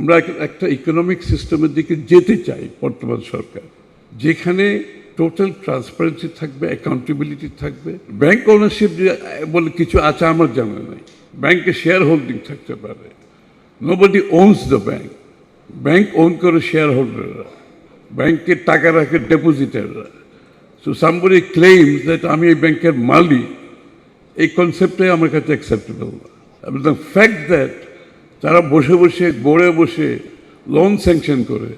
আমরা একটা ইকোনমিক সিস্টেমের দিকে যেতে চাই বর্তমান সরকার, যেখানে টোটাল ট্রান্সপারেন্সি থাকবে, অ্যাকাউন্টেবিলিটি থাকবে। ব্যাংক ওনারশিপ বলে কিছু আছে আমার জানা নেই। ব্যাংকে শেয়ার হোল্ডিং থাকতে পারে। Nobody owns the bank. Bank own করে শেয়ার হোল্ডাররা, ব্যাংকে টাকা রাখে ডেপোজিটাররা। সো সামবডি ক্লেইমস দ্যাট আমি এই ব্যাংকের মালিক, এই কনসেপ্টটাই আমার কাছে অ্যাকসেপ্টেবল না। এবং দ্য ফ্যাক্ট দ্যাট তারা বসে বসে বোর্ডে বসে লোন স্যাংশন করে,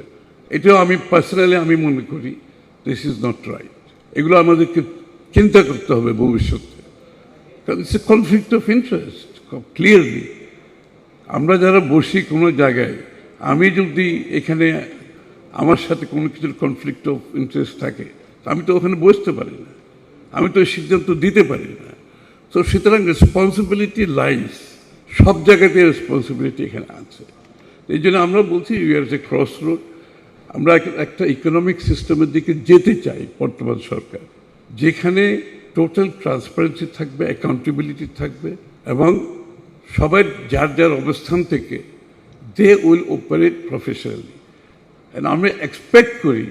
এটাও আমি পার্সোনালি আমি মনে করি দিস ইজ নট রাইট। এগুলো আমাদেরকে চিন্তা করতে হবে ভবিষ্যতে, কারণ it's a conflict of interest clearly. আমরা যারা বসি কোনো জায়গায়, আমি যদি এখানে আমার সাথে কোনো কিছুর কনফ্লিক্ট অফ ইন্টারেস্ট থাকে, আমি তো ওখানে বসতে পারি না, আমি তো সিদ্ধান্ত দিতে পারি না। তো সুতরাং রেসপন্সিবিলিটি লাইস, সব জায়গাতে রেসপন্সিবিলিটি এখানে আছে। এই জন্য আমরা বলছি you are a cross road. আমরা একটা ইকোনমিক সিস্টেমের দিকে যেতে চাই বর্তমান সরকার, যেখানে টোটাল ট্রান্সপারেন্সি থাকবে, অ্যাকাউন্টেবিলিটি থাকবে, এবং সবাই যার যার অবস্থান থেকে they will operate professionally. And আমরা এক্সপেক্ট করি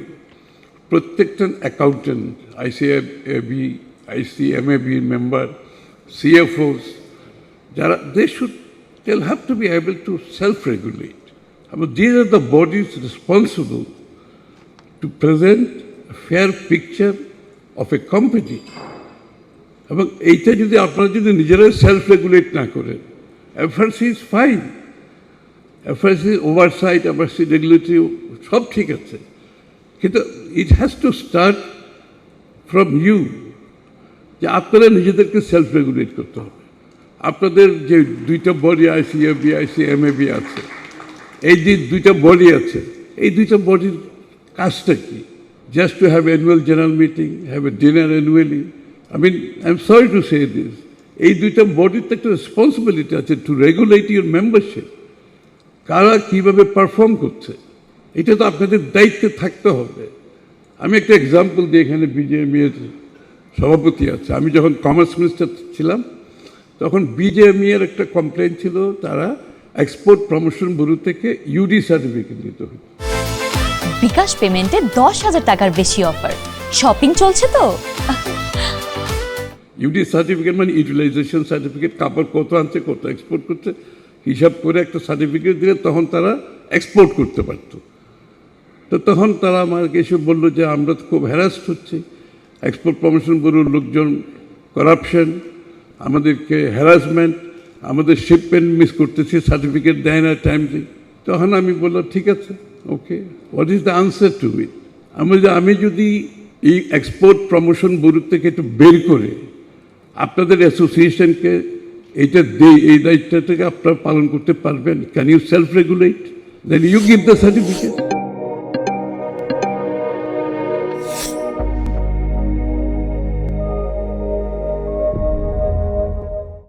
প্রত্যেকটা accountant, ICAB, ICMAB member, CFOs, যারা they'll have to be able to self-regulate. But these are the bodies responsible to present a fair picture of a company. এবং এইটা যদি আপনারা যদি নিজেরাই সেলফ রেগুলেট না করেন, FRC is fine, FRC oversight, FRC regulatory সব ঠিক আছে, কিন্তু it has to start from you, যে আপনারা নিজেদেরকে সেলফ রেগুলেট করতে হবে। আপনাদের যে দুইটা বডি আইসিএবি, আইসিএমএবি আছে, এই যে দুইটা বডি আছে, এই দুইটা বডির কাজটা কি? Just to have annual general meeting, have a dinner annually? I mean, I am sorry to say this, এই দুইটা বডির তো একটা রেসপন্সিবিলিটি আছে টু রেগুলেট ইউর মেম্বারশিপ। কারা কীভাবে পারফর্ম করছে, এটা তো আপনাদের দায়িত্বে থাকতে হবে। আমি একটা এক্সাম্পল দিই, এখানে বিজেএমইএর সভাপতি আছে। আমি যখন কমার্স মিনিস্টার ছিলাম, তখন বিজেএমইএর একটা কমপ্লেন ছিল, তারা এক্সপোর্ট প্রমোশন ব্যুরো থেকে ইউডি সার্টিফিকেট দিতে হতো। বিকাশ পেমেন্টে 10,000 টাকার বেশি অফার, শপিং চলছে তো। ইউডি সার্টিফিকেট মানে ইউটিলাইজেশন সার্টিফিকেট, কাপড় কত আনছে, কত এক্সপোর্ট করছে, হিসাব করে একটা সার্টিফিকেট দিলে তখন তারা এক্সপোর্ট করতে পারত। তো তখন তারা আমাকে এসে বললো যে আমরা তো খুব হ্যারাস্ট হচ্ছি, এক্সপোর্ট প্রমোশন ব্যুরোর লোকজন করাপশন, আমাদেরকে হ্যারাসমেন্ট, আমাদের শিপমেন্ট মিস করতেছি, সার্টিফিকেট দেয় না টাইমলি। তখন আমি বললাম ঠিক আছে, okay, what is the answer to it? আমি যদি এই এক্সপোর্ট প্রমোশন ব্যুরো থেকে একটু বের করে আপনাদের অ্যাসোসিয়েশনকে এইটা দেই, এই দায়িত্বটাকে আপনারা পালন করতে পারবেন, can you self regulate? Then you give the certificate.